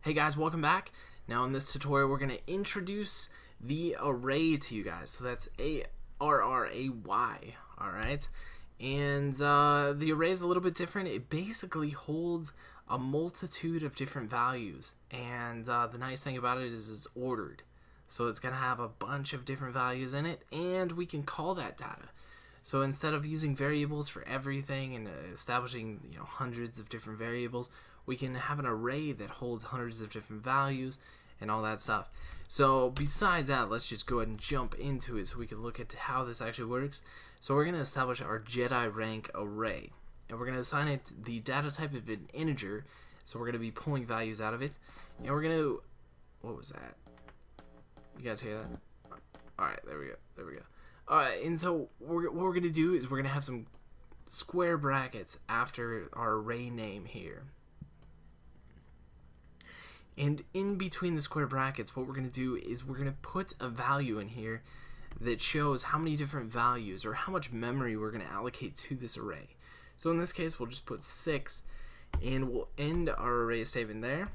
Hey guys, welcome back. Now in this tutorial we're going to introduce the array to you guys. So that's A-R-R-A-Y, alright? And the array is a little bit different. It basically holds a multitude of different values. And the nice thing about it is it's ordered. So it's going to have a bunch of different values in it, and we can call that data. So instead of using variables for everything and establishing hundreds of different variables, we can have an array that holds hundreds of different values and all that stuff. So besides that, let's just go ahead and jump into it so we can look at how this actually works. So we're going to establish our Jedi rank array, and we're going to assign it the data type of an integer. So we're going to be pulling values out of it, and we're going to, what was that? You guys hear that? Alright, there we go. Alright, and so what we're going to do is we're going to have some square brackets after our array name here. And in between the square brackets, what we're going to do is we're going to put a value in here that shows how many different values or how much memory we're going to allocate to this array. So in this case, we'll just put 6, and we'll end our array statement there.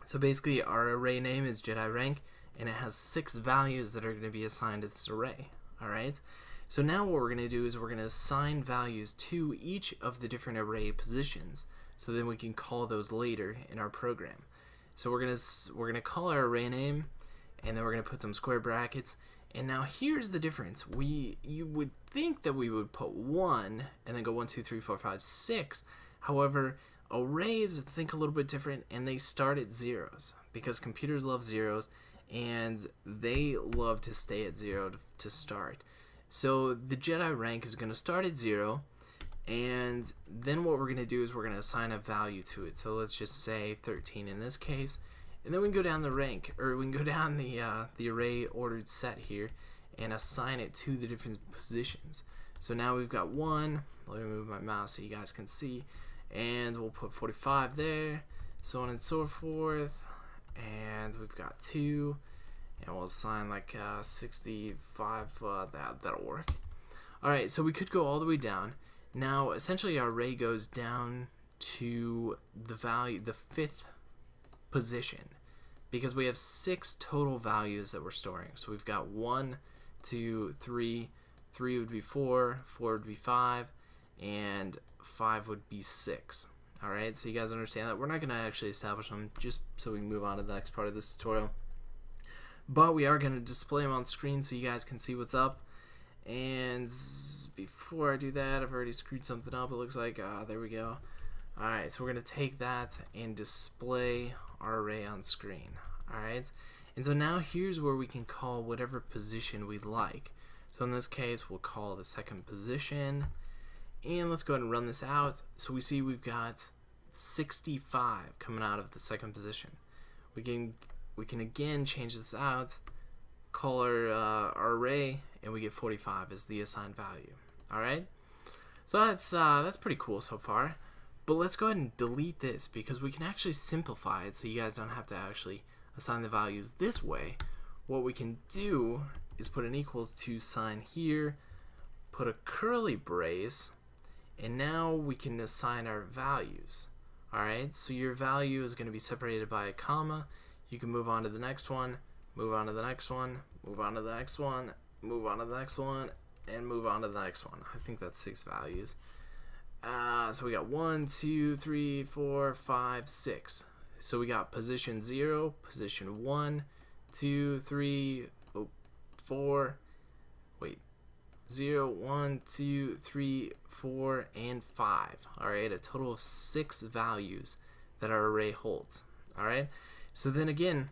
So basically, our array name is Jedi rank, and it has 6 values that are going to be assigned to this array. Alright? So now what we're going to do is we're going to assign values to each of the different array positions, so then we can call those later in our program. So we're gonna call our array name, and then we're gonna put some square brackets. And now here's the difference. You would think that we would put 1 and then go 1, 2, 3, 4, 5, 6. However, arrays think a little bit different, and they start at zeros because computers love zeros, and they love to stay at 0 to start. So the Jedi rank is gonna start at 0. And then what we're going to do is we're going to assign a value to it. So let's just say 13 in this case. And then we can go down the rank, or we can go down the array ordered set here and assign it to the different positions. So now we've got 1. Let me move my mouse so you guys can see. And we'll put 45 there, so on and so forth. And we've got 2. And we'll assign like 65. That'll work. Alright, so we could go all the way down. Now, essentially, our array goes down to the value, the 5th position, because we have 6 total values that we're storing. So we've got 1, 2, 3, 3 would be 4, 4 would be 5, and 5 would be 6. Alright, so you guys understand that? We're not going to actually establish them, just so we can move on to the next part of this tutorial. But we are going to display them on screen so you guys can see what's up. And before I do that, I've already screwed something up. It looks like, there we go. Alright, so we're going to take that and display our array on screen. Alright, and so now here's where we can call whatever position we'd like. So in this case, we'll call the 2nd position. And let's go ahead and run this out. So we see we've got 65 coming out of the 2nd position. We can again change this out, call our array, and we get 45 as the assigned value. Alright? So that's pretty cool so far. But let's go ahead and delete this, because we can actually simplify it so you guys don't have to actually assign the values this way. What we can do is put an equals to sign here, put a curly brace, and now we can assign our values. Alright? So your value is going to be separated by a comma. You can move on to the next one, move on to the next one, move on to the next one, move on to the next one, and move on to the next one. I think that's 6 values. So we got 1, 2, 3, 4, 5, 6. So we got position 0, position 1, 2, 3, 4, 0, 1, 2, 3, 4, and 5. Alright, a total of 6 values that our array holds. Alright, so then again,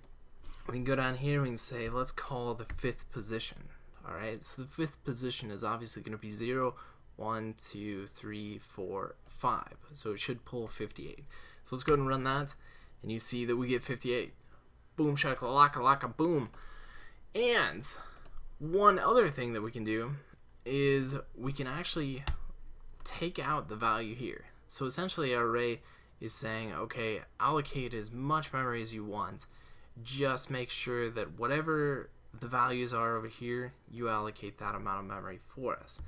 we can go down here and we can say, let's call the 5th position. Alright, so the 5th position is obviously going to be 0, 1, 2, 3, 4, 5. So it should pull 58. So let's go ahead and run that, and you see that we get 58. Boom, shakalaka, laka, boom. And one other thing that we can do is we can actually take out the value here. So essentially our array is saying, okay, allocate as much memory as you want. Just make sure that whatever the values are over here, you allocate that amount of memory for us.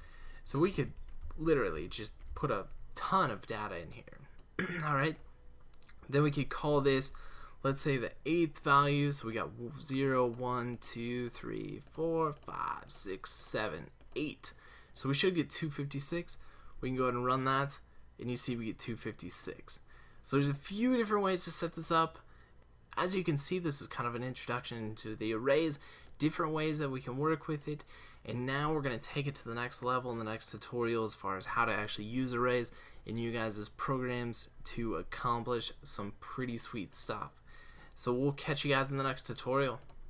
So we could literally just put a ton of data in here. Alright, then we could call this let's say the 8th value, so we got 0, 1, 2, 3, 4, 5, 6, 7, 8. So we should get 256. We can go ahead and run that, and you see we get 256. So there's a few different ways to set this up. As you can see, this is kind of an introduction to the arrays, different ways that we can work with it, and now we're going to take it to the next level in the next tutorial as far as how to actually use arrays in you guys' programs to accomplish some pretty sweet stuff. So we'll catch you guys in the next tutorial.